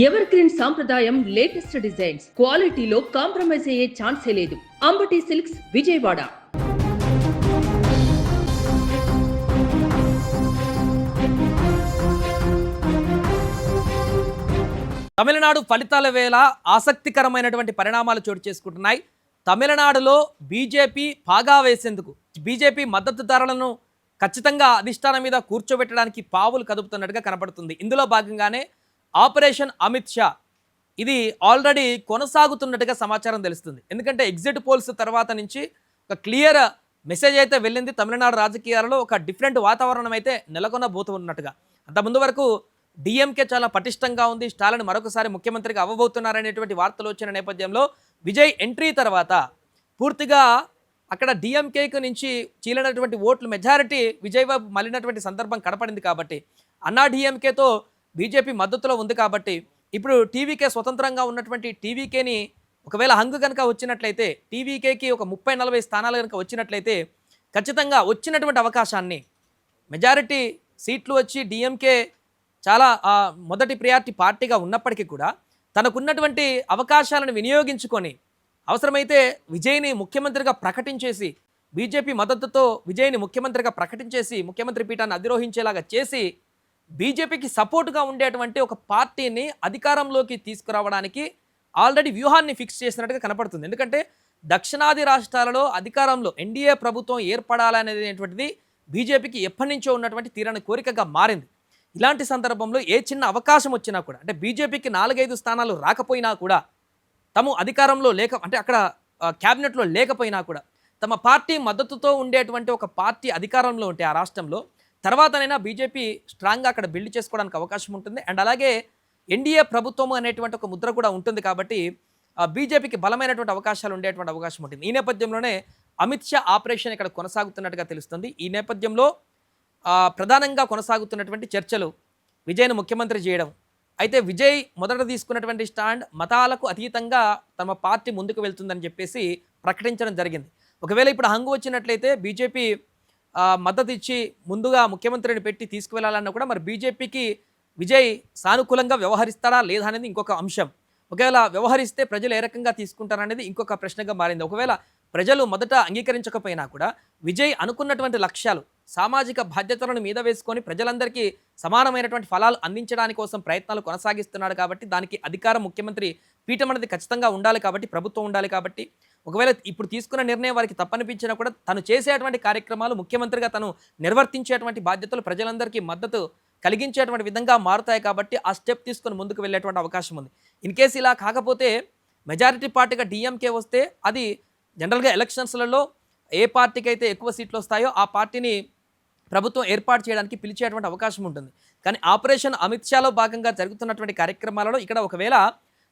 Ever green సాంప్రదాయం latest designs క్వాలిటీలో compromise అయ్యే ఛాన్సే లేదు. అంబటి సిల్క్స్ విజయవాడ. తమిళనాడు ఫలితాల వేళ ఆసక్తికరమైనటువంటి పరిణామాలు చోటు చేసుకుంటున్నాయి. తమిళనాడులో బీజేపీ పాగా వేసేందుకు బీజేపీ మద్దతుదారులను ఖచ్చితంగా అధిష్టానం మీద కూర్చోబెట్టడానికి పావులు కదుపుతున్నట్టుగా కనపడుతుంది. ఇందులో భాగంగానే ఆపరేషన్ అమిత్ షా ఇది ఆల్రెడీ కొనసాగుతున్నట్టుగా సమాచారం తెలుస్తుంది. ఎందుకంటే ఎగ్జిట్ పోల్స్ తర్వాత నుంచి ఒక క్లియర్ మెసేజ్ అయితే వెళ్ళింది. తమిళనాడు రాజకీయాలలో ఒక డిఫరెంట్ వాతావరణం అయితే నెలకొనబోతున్నట్టుగా. అంతకుముందు వరకు డిఎంకే చాలా పటిష్టంగా ఉంది, స్టాలిన్ మరొకసారి ముఖ్యమంత్రిగా అవ్వబోతున్నారనేటువంటి వార్తలు వచ్చిన నేపథ్యంలో విజయ్ ఎంట్రీ తర్వాత పూర్తిగా అక్కడ డిఎంకేకు నుంచి చీలినటువంటి ఓట్లు మెజారిటీ విజయ్ బాబు మళ్ళినటువంటి సందర్భం కనపడింది. కాబట్టి అన్నా డిఎంకేతో బీజేపీ మద్దతులో ఉంది. కాబట్టి ఇప్పుడు టీవీకే స్వతంత్రంగా ఉన్నటువంటి టీవీకేని ఒకవేళ హంగు కనుక వచ్చినట్లయితే, టీవీకేకి ఒక 30-40 స్థానాలు కనుక వచ్చినట్లయితే ఖచ్చితంగా వచ్చినటువంటి అవకాశాన్ని మెజారిటీ సీట్లు వచ్చి డిఎంకే చాలా మొదటి ప్రియారిటీ పార్టీగా ఉన్నప్పటికీ కూడా తనకున్నటువంటి అవకాశాలను వినియోగించుకొని అవసరమైతే విజయ్ని ముఖ్యమంత్రిగా ప్రకటించేసి, బీజేపీ మద్దతుతో విజయ్ని ముఖ్యమంత్రిగా ప్రకటించేసి ముఖ్యమంత్రి పీఠాన్ని అధిరోహించేలాగా చేసి బీజేపీకి సపోర్టుగా ఉండేటువంటి ఒక పార్టీని అధికారంలోకి తీసుకురావడానికి ఆల్రెడీ వ్యూహాన్ని ఫిక్స్ చేసినట్టుగా కనపడుతుంది. ఎందుకంటే దక్షిణాది రాష్ట్రాలలో అధికారంలో ఎన్డీఏ ప్రభుత్వం ఏర్పడాలనేటువంటిది బీజేపీకి ఎప్పటి నుంచో ఉన్నటువంటి తీరని కోరికగా మారింది. ఇలాంటి సందర్భంలో ఏ చిన్న అవకాశం వచ్చినా కూడా, అంటే బీజేపీకి 4-5 స్థానాలు రాకపోయినా కూడా, తాము అధికారంలో అంటే అక్కడ క్యాబినెట్లో లేకపోయినా కూడా తమ పార్టీ మద్దతుతో ఉండేటువంటి ఒక పార్టీ అధికారంలో ఉంటే ఆ రాష్ట్రంలో తర్వాతనైనా బీజేపీ స్ట్రాంగ్గా అక్కడ బిల్డ్ చేసుకోవడానికి అవకాశం ఉంటుంది. అండ్ అలాగే ఎన్డీఏ ప్రభుత్వం అనేటువంటి ఒక ముద్ర కూడా ఉంటుంది. కాబట్టి బీజేపీకి బలమైనటువంటి అవకాశాలు ఉండేటువంటి అవకాశం ఉంటుంది. ఈ నేపథ్యంలోనే అమిత్ షా ఆపరేషన్ ఇక్కడ కొనసాగుతున్నట్టుగా తెలుస్తుంది. ఈ నేపథ్యంలో ప్రధానంగా కొనసాగుతున్నటువంటి చర్చలు విజయ్ను ముఖ్యమంత్రి చేయడం. అయితే విజయ్ మొదట తీసుకున్నటువంటి స్టాండ్ మతాలకు అతీతంగా తమ పార్టీ ముందుకు వెళ్తుందని చెప్పేసి ప్రకటించడం జరిగింది. ఒకవేళ ఇప్పుడు హంగు వచ్చినట్లయితే బీజేపీ మద్దతు ఇచ్చి ముందుగా ముఖ్యమంత్రిని పెట్టి తీసుకువెళ్లాలన్నా కూడా మరి బీజేపీకి విజయ్ సానుకూలంగా వ్యవహరిస్తాడా లేదా అనేది ఇంకొక అంశం. ఒకవేళ వ్యవహరిస్తే ప్రజలు ఏ రకంగా తీసుకుంటారనేది ఇంకొక ప్రశ్నగా మారింది. ఒకవేళ ప్రజలు మొదట అంగీకరించకపోయినా కూడా విజయ్ అనుకున్నటువంటి లక్ష్యాలు, సామాజిక బాధ్యతలను మీద వేసుకొని ప్రజలందరికీ సమానమైనటువంటి ఫలాలు అందించడానికి కోసం ప్రయత్నాలు కొనసాగిస్తున్నాడు. కాబట్టి దానికి అధికారం ముఖ్యమంత్రి పీఠం అనేది ఖచ్చితంగా ఉండాలి. కాబట్టి ప్రభుత్వం ఉండాలి. కాబట్టి ఒకవేళ ఇప్పుడు తీసుకున్న నిర్ణయం వారికి తప్పనిపించినా కూడా తను చేసేటువంటి కార్యక్రమాలు, ముఖ్యమంత్రిగా తను నిర్వర్తించేటువంటి బాధ్యతలు ప్రజలందరికీ మద్దతు కలిగించేటువంటి విధంగా మారుతాయి. కాబట్టి ఆ స్టెప్ తీసుకొని ముందుకు వెళ్ళేటువంటి అవకాశం ఉంది. ఇన్ కేసు ఇలా కాకపోతే మెజారిటీ పార్టీగా డిఎంకే వస్తే అది జనరల్గా ఎలక్షన్స్లలో ఏ పార్టీకి అయితే ఎక్కువ సీట్లు వస్తాయో ఆ పార్టీని ప్రభుత్వం ఏర్పాటు చేయడానికి పిలిచేటువంటి అవకాశం ఉంటుంది. కానీ ఆపరేషన్ అమిత్ షాలో భాగంగా జరుగుతున్నటువంటి కార్యక్రమాలలో ఇక్కడ ఒకవేళ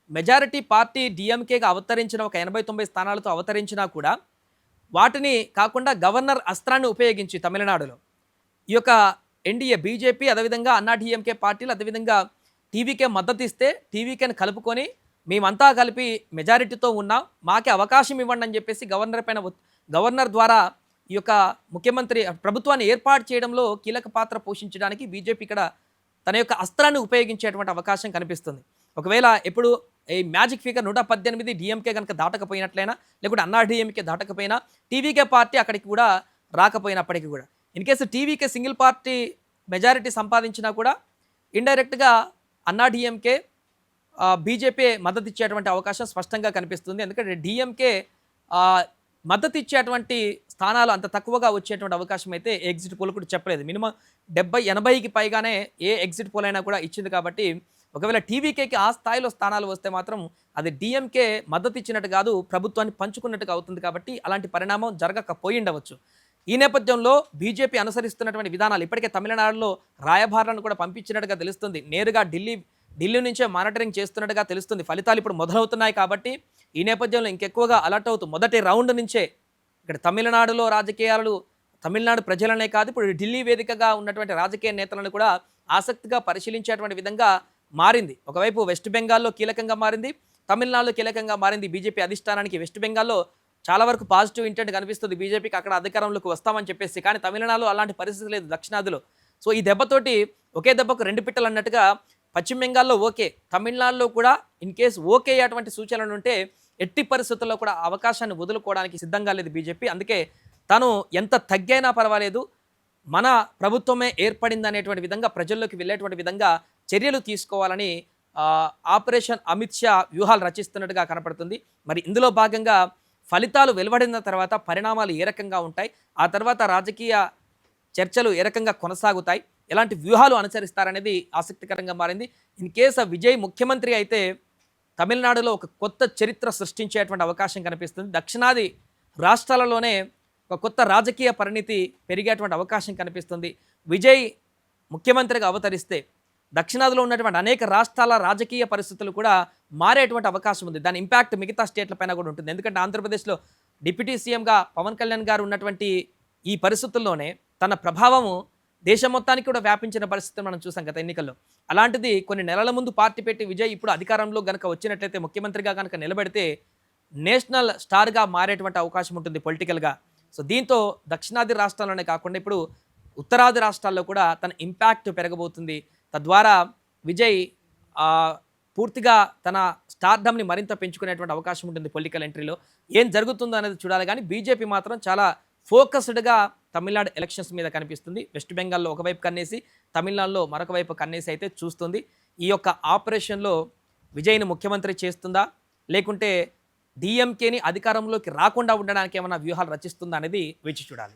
మెజారిటీ పార్టీ డిఎంకేగా అవతరించిన ఒక 80-90 స్థానాలతో అవతరించినా కూడా వాటిని కాకుండా గవర్నర్ అస్త్రాన్ని ఉపయోగించి తమిళనాడులో ఈ యొక్క ఎన్డీఏ బీజేపీ, అదేవిధంగా అన్నా డిఎంకే పార్టీలు, అదేవిధంగా టీవీకే మద్దతు ఇస్తే టీవీకేని కలుపుకొని మేమంతా కలిపి మెజారిటీతో ఉన్నాం, మాకే అవకాశం ఇవ్వండి అని చెప్పేసి గవర్నర్ ద్వారా ఈ యొక్క ముఖ్యమంత్రి ప్రభుత్వాన్ని ఏర్పాటు చేయడంలో కీలక పాత్ర పోషించడానికి బీజేపీ ఇక్కడ తన యొక్క అస్త్రాన్ని ఉపయోగించేటువంటి అవకాశం కనిపిస్తుంది. ఒకవేళ ఎప్పుడు ఈ మ్యాజిక్ ఫిగర్ 118 డిఎంకే కనుక దాటకపోయినట్లయినా, లేకుంటే అన్నా డిఎంకే దాటకపోయినా, టీవీకే పార్టీ అక్కడికి కూడా రాకపోయినప్పటికీ కూడా in case TVK single party majority సంపాదించినా కూడా ఇండైరెక్ట్గా అన్నా డిఎంకే బీజేపీ మద్దతు ఇచ్చేటువంటి అవకాశం స్పష్టంగా కనిపిస్తుంది. ఎందుకంటే డిఎంకే మద్దతు ఇచ్చేటువంటి స్థానాలు అంత తక్కువగా వచ్చేటువంటి అవకాశం అయితే ఎగ్జిట్ పోల్ కూడా చెప్పలేదు. మినిమం 70-80కి పైగానే ఏ ఎగ్జిట్ పోల్ అయినా కూడా ఇచ్చింది. కాబట్టి ఒకవేళ టీవీకేకి ఆ స్థాయిలో స్థానాలు వస్తే మాత్రం అది డిఎంకే మద్దతు ఇచ్చినట్టు కాదు, ప్రభుత్వాన్ని పంచుకున్నట్టుగా అవుతుంది. కాబట్టి అలాంటి పరిణామం జరగకపోయి ఉండవచ్చు. ఈ నేపథ్యంలో బీజేపీ అనుసరిస్తున్నటువంటి విధానాలు ఇప్పటికే తమిళనాడులో రాయబారులను కూడా పంపించినట్టుగా తెలుస్తుంది. నేరుగా ఢిల్లీ నుంచే మానిటరింగ్ చేస్తున్నట్టుగా తెలుస్తుంది. ఫలితాలు ఇప్పుడు మొదలవుతున్నాయి. కాబట్టి ఈ నేపథ్యంలో ఇంకెక్కువగా అలర్ట్ అవుతూ మొదటి రౌండ్ నుంచే ఇక్కడ తమిళనాడులో రాజకీయాలు, తమిళనాడు ప్రజలనే కాదు ఇప్పుడు ఢిల్లీ వేదికగా ఉన్నటువంటి రాజకీయ నేతలను కూడా ఆసక్తిగా పరిశీలించేటువంటి విధంగా మారింది. ఒకవైపు వెస్ట్ బెంగాల్లో కీలకంగా మారింది, తమిళనాడులో కీలకంగా మారింది. బీజేపీ అధిష్టానానికి వెస్ట్ బెంగాల్లో చాలా వరకు పాజిటివ్ ఇంటెంట్ కనిపిస్తుంది బీజేపీకి అక్కడ అధికారంలోకి వస్తామని చెప్పేసి. కానీ తమిళనాడులో అలాంటి పరిస్థితి లేదు దక్షిణాదిలో. సో ఈ దెబ్బతోటి ఒకే దెబ్బకు రెండు పిట్టలు అన్నట్టుగా పశ్చిమ బెంగాల్లో ఓకే, తమిళనాడులో కూడా ఇన్ కేసు ఓకే అటువంటి సూచనలు ఉంటే ఎట్టి పరిస్థితుల్లో కూడా అవకాశాన్ని వదులుకోవడానికి సిద్ధంగా లేదు బీజేపీ. అందుకే తను ఎంత తగ్గైనా పర్వాలేదు, మన ప్రభుత్వమే ఏర్పడింది అనేటువంటి విధంగా ప్రజల్లోకి వెళ్ళేటువంటి విధంగా చర్యలు తీసుకోవాలని ఆపరేషన్ అమిత్ షా వ్యూహాలు రచిస్తున్నట్టుగా కనపడుతుంది. మరి ఇందులో భాగంగా ఫలితాలు వెలువడిన తర్వాత పరిణామాలు ఏ రకంగా ఉంటాయి, ఆ తర్వాత రాజకీయ చర్చలు ఏ రకంగా కొనసాగుతాయి, ఎలాంటి వ్యూహాలు అనుసరిస్తారనేది ఆసక్తికరంగా మారింది. ఇన్ కేస్ విజయ్ ముఖ్యమంత్రి అయితే తమిళనాడులో ఒక కొత్త చరిత్ర సృష్టించేటువంటి అవకాశం కనిపిస్తుంది. దక్షిణాది రాష్ట్రాలలోనే ఒక కొత్త రాజకీయ పరిణితి పెరిగేటువంటి అవకాశం కనిపిస్తుంది. విజయ్ ముఖ్యమంత్రిగా అవతరిస్తే దక్షిణాదిలో ఉన్నటువంటి అనేక రాష్ట్రాల రాజకీయ పరిస్థితులు కూడా మారేటువంటి అవకాశం ఉంది. దాని ఇంపాక్ట్ మిగతా స్టేట్లపైన కూడా ఉంటుంది. ఎందుకంటే ఆంధ్రప్రదేశ్లో డిప్యూటీ సీఎంగా పవన్ కళ్యాణ్ గారు ఉన్నటువంటి ఈ పరిస్థితుల్లోనే తన ప్రభావము దేశం మొత్తానికి కూడా వ్యాపించిన పరిస్థితిని మనం చూసాం గత ఎన్నికల్లో. అలాంటిది కొన్ని నెలల ముందు పార్టీ పెట్టి విజయ్ ఇప్పుడు అధికారంలో గనక వచ్చినట్లయితే, ముఖ్యమంత్రిగా కనుక నిలబెడితే నేషనల్ స్టార్గా మారేటువంటి అవకాశం ఉంటుంది పొలిటికల్గా. సో దీంతో దక్షిణాది రాష్ట్రాల్లోనే కాకుండా ఇప్పుడు ఉత్తరాది రాష్ట్రాల్లో కూడా తన ఇంపాక్ట్ పెరగబోతుంది. తద్వారా విజయ్ పూర్తిగా తన స్టార్డమ్ని మరింత పెంచుకునేటువంటి అవకాశం ఉంటుంది పొలిటికల్ ఎంట్రీలో. ఏం జరుగుతుందో అనేది చూడాలి. కానీ బీజేపీ మాత్రం చాలా ఫోకస్డ్గా తమిళనాడు ఎలక్షన్స్ మీద కనిపిస్తుంది. వెస్ట్ బెంగాల్లో ఒకవైపు కన్నేసి, తమిళనాడులో మరొక వైపు కన్నేసి అయితే చూస్తుంది. ఈ యొక్క ఆపరేషన్లో విజయ్ని ముఖ్యమంత్రి చేస్తుందా, లేకుంటే డిఎంకేని అధికారంలోకి రాకుండా ఉండడానికి ఏమైనా వ్యూహాలు రచిస్తుందా అనేది వేచి చూడాలి.